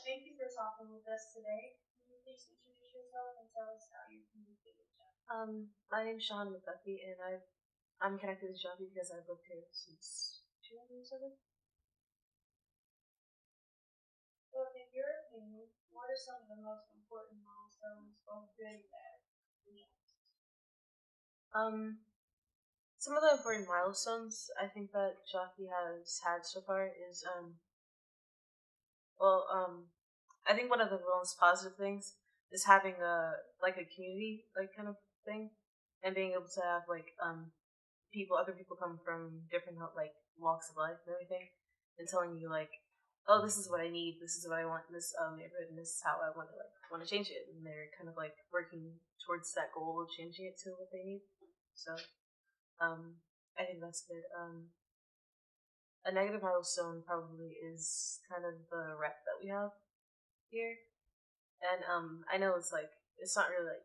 Thank you for talking with us today. Can you please introduce yourself and tell us how you communicate with Jeff? My name's Sean McDuffie, and I'm connected with Javi because I've lived here since 2007. So, in your opinion, what are some of the most important milestones, both good and bad? Um, some of the important milestones I think that Javi has had so far is well, I think one of the most positive things is having a community kind of thing, and being able to have other people come from different walks of life and everything, and telling you oh, this is what I need, this is what I want in this neighborhood, and this is how I want to change it, and they're kind of working towards that goal of changing it to what they need. So I think that's good. A negative milestone probably is kind of the rep that we have here, and I know it's not really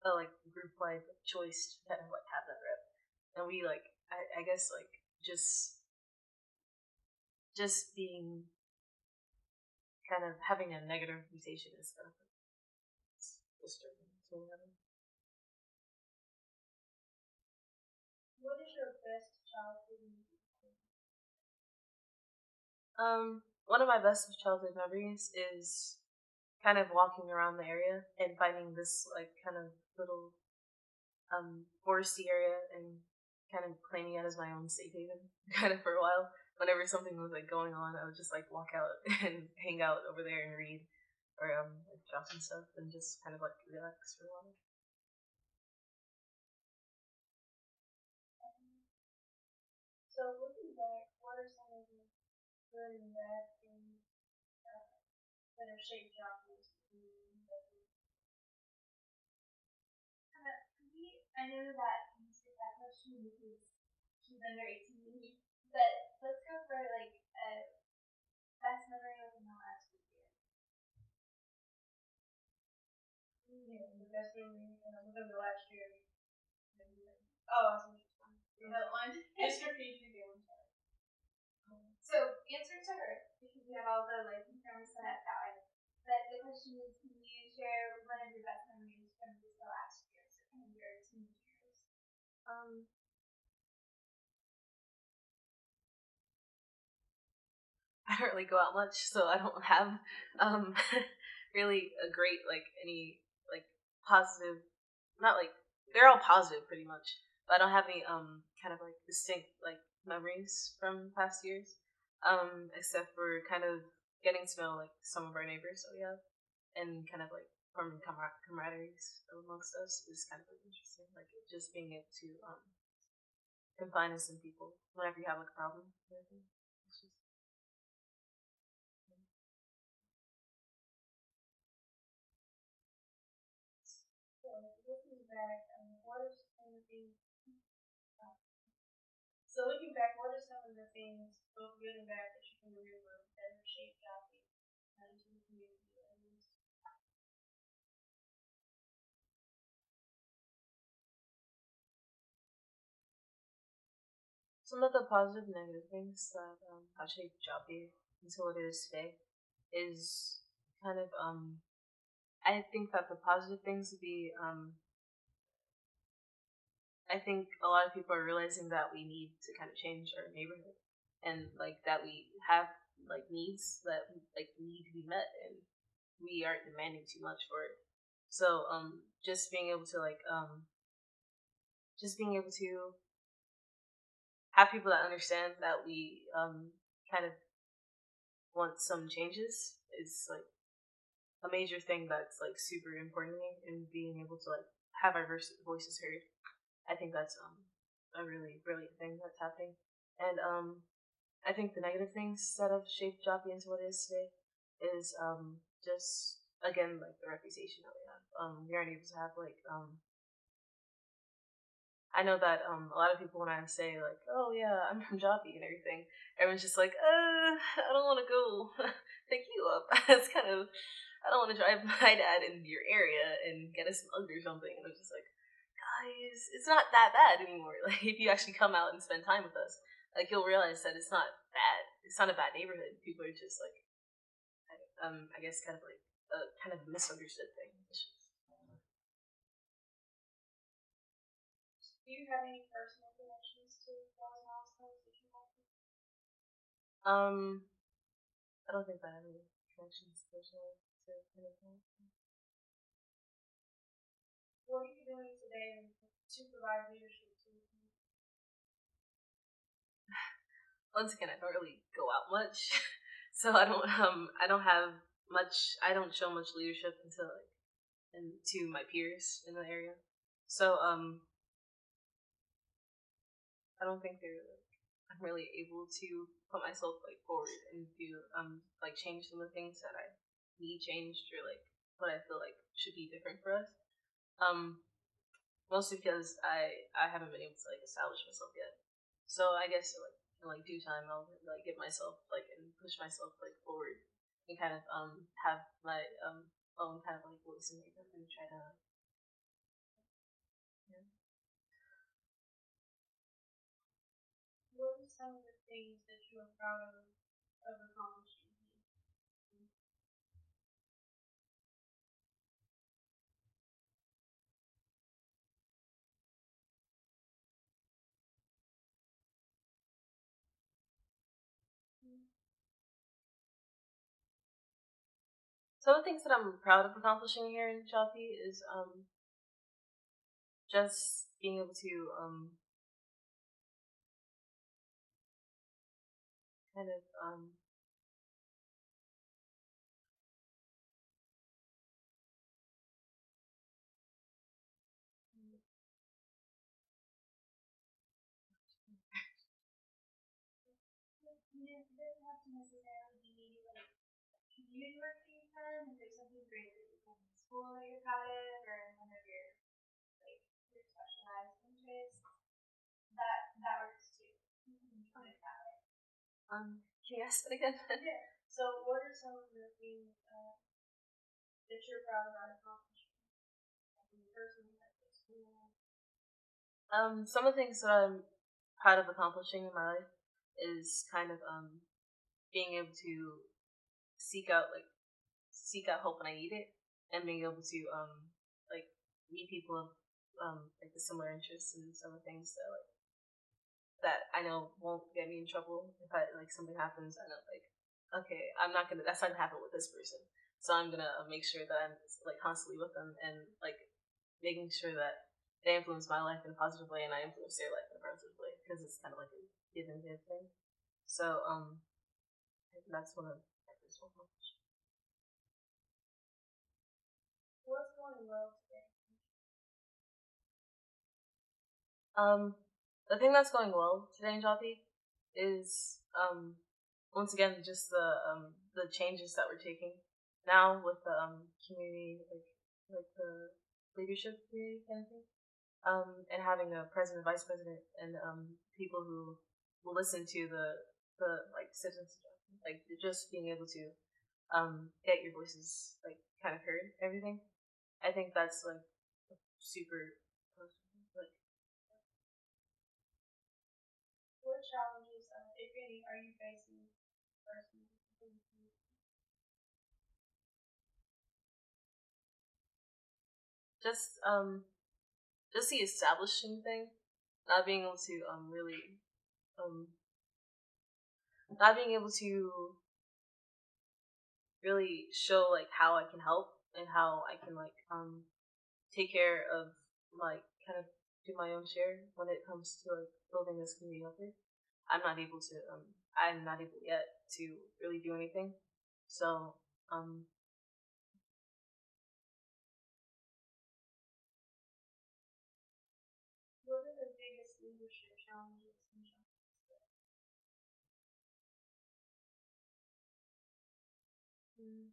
a group wide choice to kind of have that rep, and we I guess just being kind of having a negative reputation is kind of disturbing to me. What is your best childhood memory? One of my best childhood memories is kind of walking around the area and finding this kind of little foresty area and kind of claiming it as my own safe haven kind of for a while. Whenever something was going on, I would just walk out and hang out over there and read or draw some stuff and just kind of relax for a while. So, looking back, what are some of the good and bad things that have shaped Joffrey's opinion? I know that you answered that question because she's under 18, but let's go for a best memory of the last year. Yeah, the best memory within the last year. Oh, I was another one. Just repeat it again. So answer to her because we have all the parents that have died. But the question is, can you share one of your best memories from just the last year, so kind of your teenage years? I don't really go out much, so I don't have really a great any positive. Not they're all positive pretty much, but I don't have any kind of distinct memories from past years, except for kind of getting to know some of our neighbors that we have, and kind of forming camaraderies amongst us is kind of interesting. Just being able to confine in some people whenever you have a problem. It's just So looking back, what are some of the things? So looking back, what are some of the things, both good and bad, that you can remember that have shaped Joffrey into the community? some of the positive and negative things that have shaped Joppy into what it is today is kind of I think that the positive things would be I think a lot of people are realizing that we need to kind of change our neighborhood, and that we have needs that need to be met, and we aren't demanding too much for it. So just being able to just being able to have people that understand that we kind of want some changes is a major thing that's super important to me, and being able to have our voices heard. I think that's a really brilliant thing that's happening. And I think the negative things that have shaped Joppy into what it is today is just again the reputation that we have. We aren't able to have I know that a lot of people, when I say oh yeah, I'm from Joppy and everything, everyone's just I don't want to go pick you up. It's kind of I don't want to drive my dad into your area and get us mugged or something. And I'm just guys, it's not that bad anymore. If you actually come out and spend time with us, you'll realize that it's not bad. It's not a bad neighborhood. People are just I guess kind of like a kind of misunderstood thing. Do you have any personal connections to those milestones that you want? I don't think I have any connections personally to anything. What are you doing today to provide leadership to the team? Once again, I don't really go out much, so I don't have much. I don't show much leadership until like and to my peers in the area. So I don't think I'm really able to put myself like forward and do like change some of the things that I need changed or like what I feel like should be different for us. Um, Mostly because I haven't been able to like establish myself yet. So I guess like in like due time I'll like get myself like and push myself like forward and kind of have my own kind of like voice and makeup and try to yeah. What are some of the things that you are proud of accomplishing? Some of the things that I'm proud of accomplishing here in Shopee is just being able to kind of It doesn't have to necessarily be like community work that you've done. If there's something great that you've done in school that you're proud of, or in one of your like your specialized interests, that works too. You can put it that way. can you ask that again? Yeah. So, what are some of the things that you're proud about accomplishing? Like in personal, like at school. Some of the things that I'm proud of accomplishing in my life is kind of being able to seek out like seek out help when I need it, and being able to like meet people of like the similar interests and some of the things that like that I know won't get me in trouble if I like something happens. I know like okay, that's not gonna happen with this person, so I'm gonna make sure that I'm like constantly with them and like making sure that they influence my life in a positive way and I influence their life in a positive way because it's kind of like a give and give thing. So that's one of my personal goals. What's going well today? The thing that's going well today in Shopee is once again just the changes that we're taking now with the community like the leadership community kind of thing. And having a president, vice president, and people who will listen to the like citizens, like just being able to get your voices like kind of heard, everything. I think that's like super like What challenges, if any, are you facing personally? just um just the establishing thing, not being able to really um not being able to really show like how I can help and how I can like take care of like kind of do my own share when it comes to like building this community up here. I'm not able yet to really do anything. So um What are the biggest leadership challenges in Shopee? mm,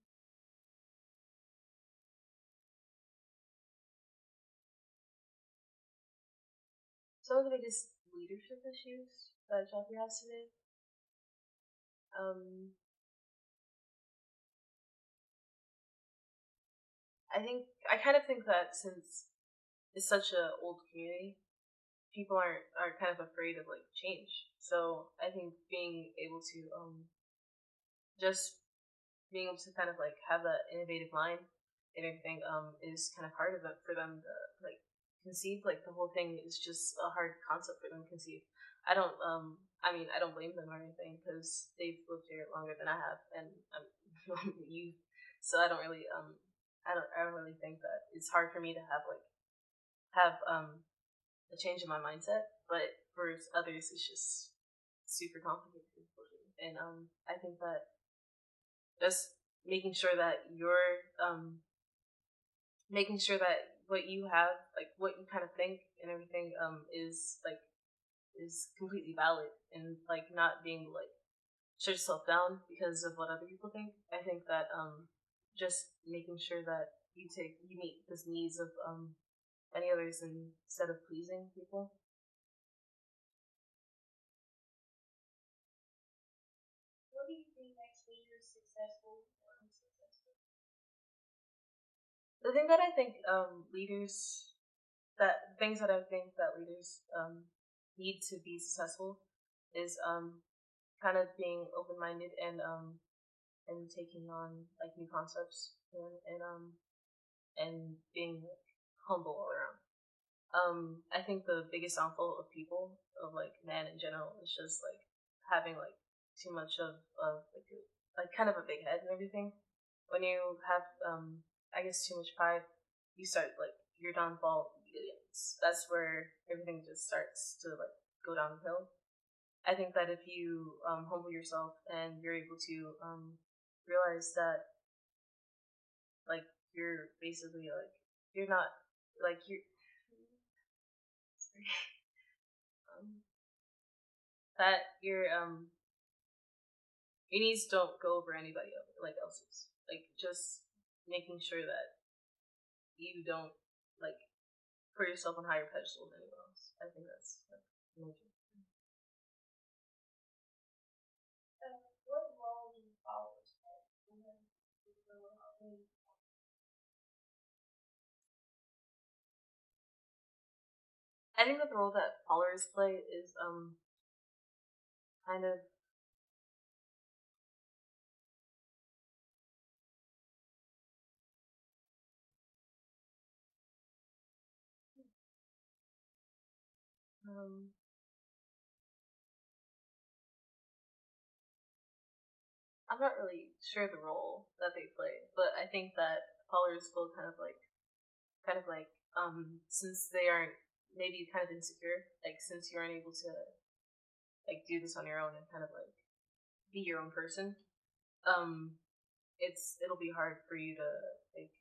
some of the biggest leadership issues that Shopee has today. Um I kind of think that since it's such a old community, people are kind of afraid of like change. So I think being able to just being able to kind of like have that innovative mind and everything is kind of hard for them to like conceive. Like the whole thing is just a hard concept for them to conceive. I don't I mean I don't blame them or anything because they've lived here longer than I have and I'm youth, so I don't really think that it's hard for me to have a change in my mindset, but for others it's just super complicated. And I think that just making sure that you're making sure that what you have, like what you kind of think and everything, is completely valid and like not being like shut yourself down because of what other people think. I think that just making sure that you meet the needs of any others instead of pleasing people. What do you think makes leaders successful or unsuccessful? The thing that I think leaders that things that I think that leaders need to be successful is kind of being open minded and taking on like new concepts and being like, humble all around. I think the biggest downfall of people of like man in general is just like having like too much of like kind of a big head and everything. When you have I guess too much pride, you start like your downfall begins. That's where everything just starts to like go downhill. I think that if you humble yourself and you're able to realize that like you're basically like you're not like you're um, that your needs don't go over anybody else, like else's. Like just making sure that you don't like put yourself on higher pedestal than anyone else. I think that's like major. What role do followers play in the I think that the role that followers play is kind of um I'm not really sure the role that they play, but I think that followers will kind of like since they aren't maybe kind of insecure, like since you aren't able to like do this on your own and kind of like be your own person, um it'll be hard for you to like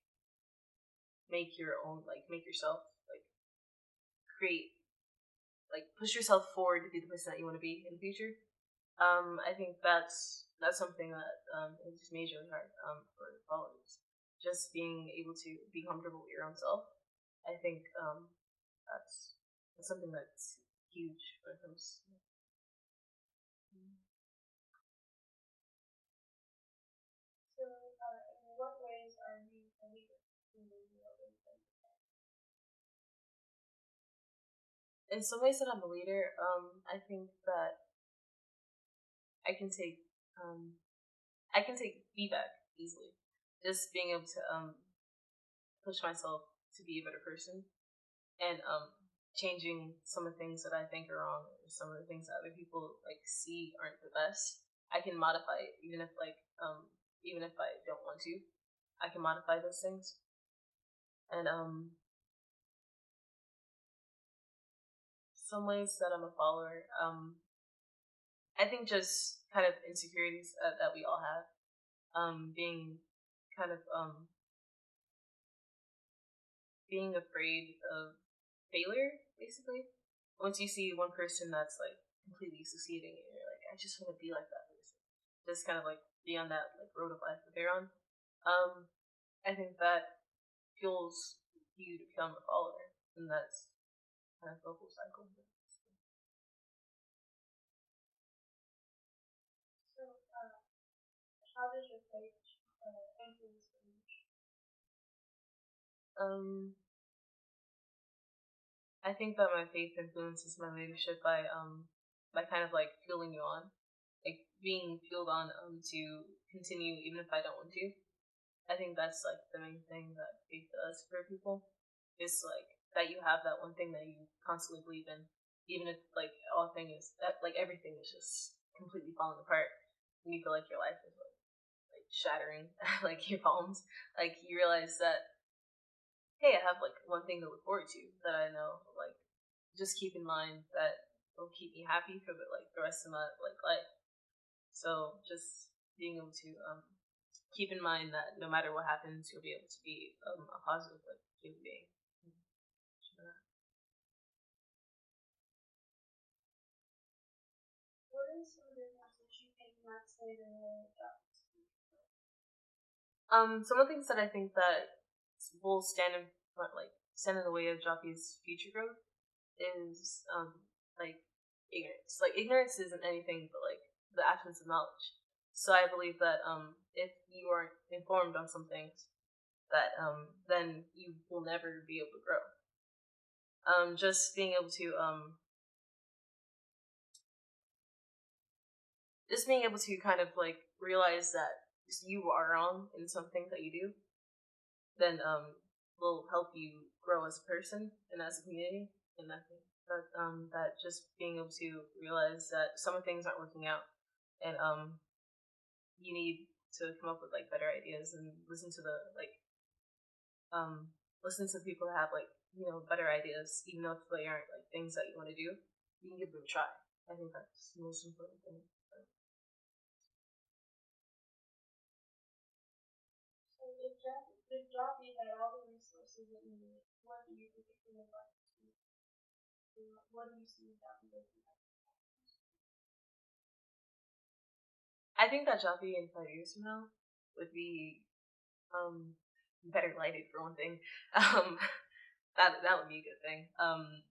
make your own like make yourself like create like push yourself forward to be the person that you want to be in the future. I think that's something that is just majorly hard for followers. Just being able to be comfortable with your own self. I think that's that's something that's huge when it comes. So, in what ways are you a leader in the world? In some ways that I'm a leader, I think that I can take um, I can take feedback easily. Just being able to push myself to be a better person and changing some of the things that I think are wrong or some of the things that other people like see aren't the best. I can modify it even if I don't want to. I can modify those things. And some ways that I'm a follower, I think just kind of insecurities that we all have. Being kind of being afraid of failure, basically. Once you see one person that's like completely succeeding, and you're like, I just want to be like that person. Just kind of like be on that like road of life that they're on. I think that fuels you to become a follower, and that's kind of the whole cycle. So, how does your faith influence the leadership? Um, I think that my faith influences my leadership by kind of like fueling you on. like being fueled on to continue even if I don't want to. I think that's like the main thing that faith does for people. Is like that you have that one thing that you constantly believe in, even if like all thing is that like everything is just completely falling apart. And you feel like your life is like shattering, like your bones. Like you realize that hey, I have like one thing to look forward to that I know. Like just keep in mind that it'll keep me happy for the rest of my like life. So just being able to keep in mind that no matter what happens, you'll be able to be a positive like human being. What are some of the things that you think might say to Some of the things that I think that will stand in front, like stand in the way of Jockey's future growth, is like ignorance. Like ignorance isn't anything but like the absence of knowledge. So I believe that if you aren't informed on some things, that then you will never be able to grow. Just being able to just being able to kind of like realize that you are wrong in some things that you do, then will help you grow as a person and as a community. And I think that just being able to realize that some of things aren't working out, and you need to come up with like better ideas and listen to the like listen to people that have like better ideas, even though if they aren't like things that you want to do, you can give them a try. I think that's the most important thing. So if Jockey had all the resources that you need, what do you think it would look like? What do you see Jockey looking like? I think that Joffrey in 5 years from now would be better lighted for one thing. Um, that would be a good thing.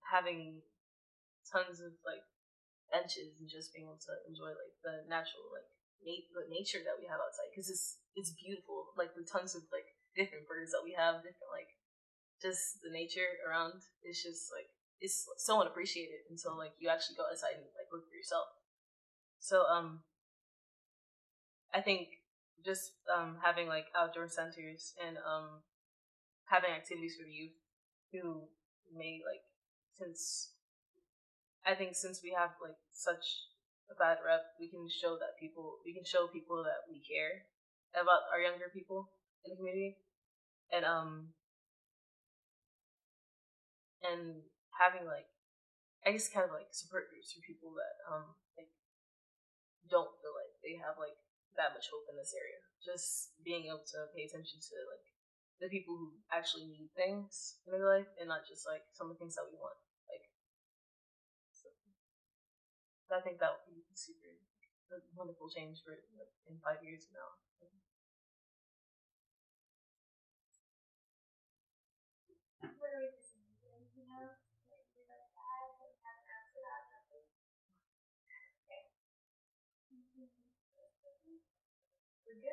Having tons of like benches and just being able to enjoy like the natural like the nature that we have outside because it's beautiful. Like the tons of like different birds that we have, different like just the nature around. It's just like it's so unappreciated until like you actually go outside and like look for yourself. So I think just having like outdoor centers and having activities for the youth who may like since I think since we have like such a bad rep, we can show people that we care about our younger people in the community, and and having like I guess kind of like support groups for people that like don't feel like they have like that much hope in this area. Just being able to pay attention to like the people who actually need things in their life and not just like some of the things that we want. Like, so I think that would be super a wonderful change for like, in 5 years from now. What are we missing? Anything else that you'd like to add that we haven't asked about? Okay. We're good.